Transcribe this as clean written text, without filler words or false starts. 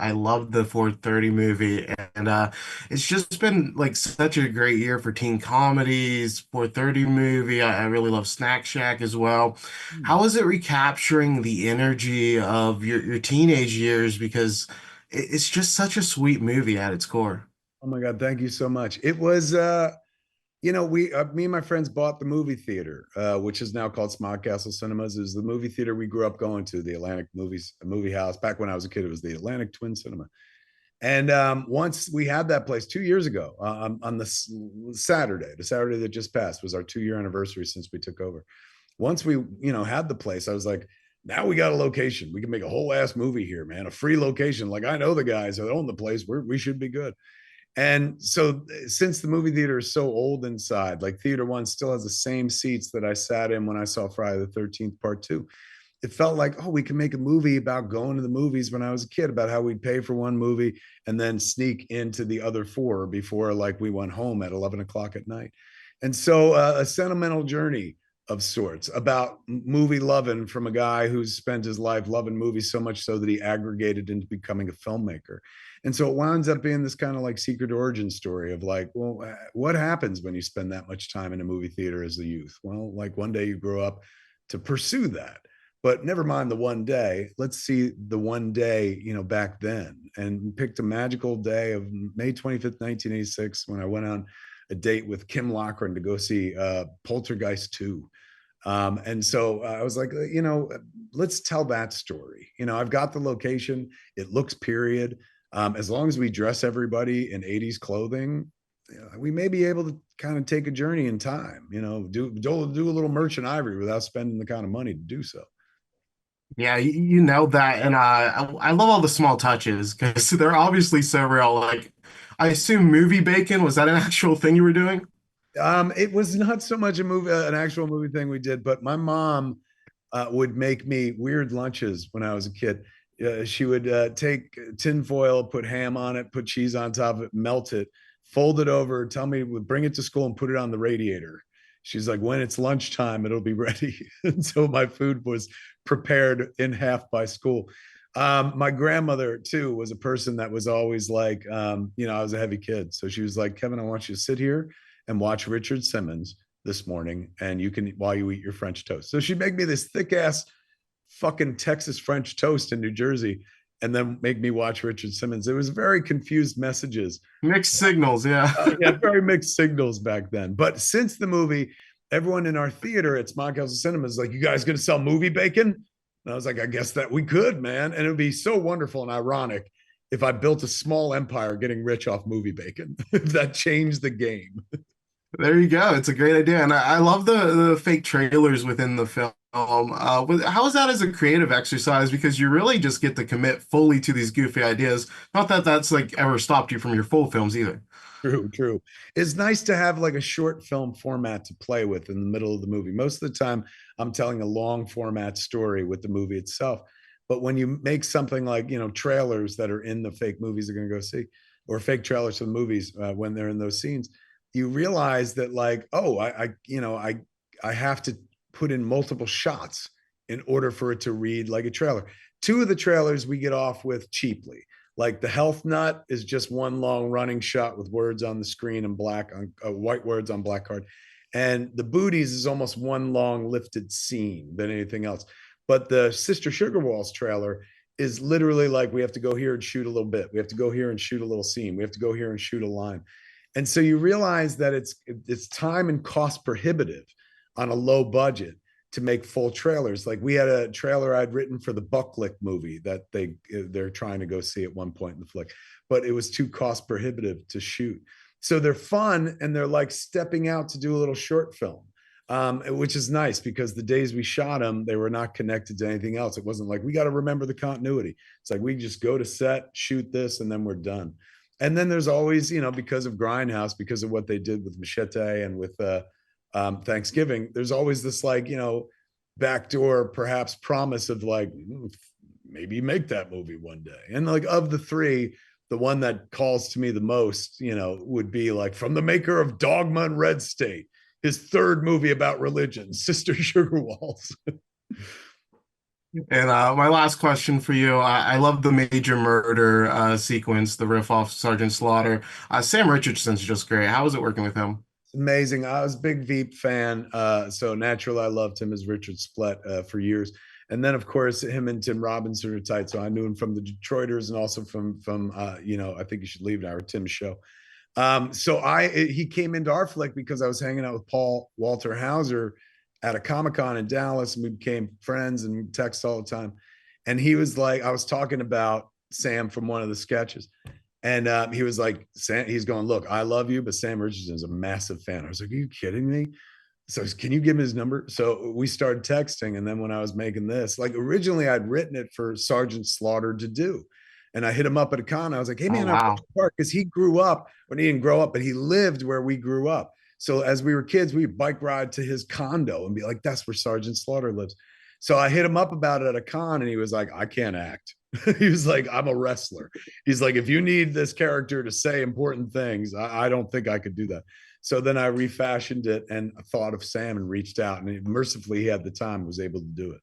I love the 4:30 movie, and it's just been like such a great year for teen comedies. 4:30 movie. I really love Snack Shack as well. Hmm. How is it recapturing the energy of your teenage years? Because it's just such a sweet movie at its core. Oh my God, thank you so much. It was, we, me and my friends bought the movie theater, which is now called Smart Castle Cinemas. It was the movie theater we grew up going to, the Atlantic Movies Movie House. Back when I was a kid, it was the Atlantic Twin Cinema. And once we had that place 2 years ago, on the Saturday that just passed was our 2 year anniversary since we took over. Once we, had the place, I was like, now we got a location. We can make a whole ass movie here, man. A free location. Like I know the guys that own the place. We should be good. And so, since the movie theater is so old inside, like Theater One still has the same seats that I sat in when I saw Friday the 13th Part Two. It felt like, oh, we can make a movie about going to the movies when I was a kid, about how we'd pay for one movie and then sneak into the other four before like we went home at 11 o'clock at night. And so, a sentimental journey of sorts about movie loving from a guy who's spent his life loving movies so much so that he aggregated into becoming a filmmaker. And so it winds up being this kind of like secret origin story of like, well, what happens when you spend that much time in a movie theater as a youth? Well, like one day you grow up to pursue that. But never mind the one day. Let's see the one day, back then. And picked a magical day of May 25th, 1986, when I went on a date with Kim Lochran to go see Poltergeist 2. And so I was like, let's tell that story. I've got the location. It looks period. As long as we dress everybody in 80s clothing, we may be able to kind of take a journey in time, do a little merchant ivory without spending the kind of money to do so. Yeah, you nailed that, and I love all the small touches because they're obviously so real. Like, I assume movie bacon was that an actual thing you were doing? It was not so much a movie, an actual movie thing we did, but my mom would make me weird lunches when I was a kid. She would take tin foil, put ham on it, put cheese on top of it, melt it, fold it over, tell me, bring it to school and put it on the radiator. She's like, when it's lunchtime, it'll be ready. And so my food was prepared in half by school. My grandmother, too, was a person that was always like, I was a heavy kid. So she was like, Kevin, I want you to sit here and watch Richard Simmons this morning, and you can while you eat your French toast. So she'd make me this thick ass fucking Texas French toast in New Jersey, and then make me watch Richard Simmons. It was very confused messages. Mixed signals, yeah. Yeah, very mixed signals back then. But since the movie, everyone in our theater at Smart Castle Cinema is like, "You guys going to sell movie bacon?" And I was like, "I guess that we could, man." And it would be so wonderful and ironic if I built a small empire getting rich off movie bacon. If that changed the game. There you go. It's a great idea, and I love the fake trailers within the film. How is that as a creative exercise? Because you really just get to commit fully to these goofy ideas. Not that that's like ever stopped you from your full films either. True, true. It's nice to have like a short film format to play with in the middle of the movie. Most of the time, I'm telling a long format story with the movie itself. But when you make something like, trailers that are in the fake movies they're going to go see, or fake trailers for the movies when they're in those scenes, you realize that like, oh, I have to put in multiple shots in order for it to read like a trailer. Two of the trailers we get off with cheaply, like the health nut is just one long running shot with words on the screen and black on white words on black card, and the booties is almost one long lifted scene than anything else. But the Sister Sugar Walls trailer is literally like, we have to go here and shoot a little bit, we have to go here and shoot a little scene, we have to go here and shoot a line. And so you realize that it's time and cost prohibitive on a low budget to make full trailers. Like we had a trailer I'd written for the Bucklick movie that they're trying to go see at one point in the flick, but it was too cost prohibitive to shoot. So they're fun and they're like stepping out to do a little short film, which is nice because the days we shot them, they were not connected to anything else. It wasn't like we got to remember the continuity. It's like we just go to set, shoot this, and then we're done. And then there's always, because of Grindhouse, because of what they did with Machete and with Thanksgiving, there's always this like, backdoor perhaps promise of like, maybe make that movie one day. And like of the three, the one that calls to me the most, would be like from the maker of Dogma and Red State, his third movie about religion, Sister Sugar Walls. And my last question for you, I love the major murder sequence, the riff off Sergeant Slaughter. Sam Richardson's just great. How was it working with him? Amazing. I was a big Veep fan, so naturally I loved him as Richard Splett for years. And then, of course, him and Tim Robinson are tight. So I knew him from the Detroiters and also from I think you should leave now, or Tim's show. He came into our flick because I was hanging out with Paul Walter Hauser at a Comic-Con in Dallas, and we became friends and text all the time. And he was like, I was talking about Sam from one of the sketches. And he was like, Sam, he's going, look, I love you, but Sam Richardson is a massive fan. I was like, are you kidding me? So can you give me his number? So we started texting. And then when I was making this, like originally I'd written it for Sergeant Slaughter to do. And I hit him up at a con. I was like, hey Oh man, I wrote wow. the part because he grew up, when he didn't grow up, but he lived where we grew up. So as we were kids, we'd bike ride to his condo and be like, that's where Sergeant Slaughter lives. So I hit him up about it at a con and he was like, I can't act. He was like, I'm a wrestler. He's like, if you need this character to say important things, I don't think I could do that. So then I refashioned it and thought of Sam and reached out, and mercifully he had the time, was able to do it.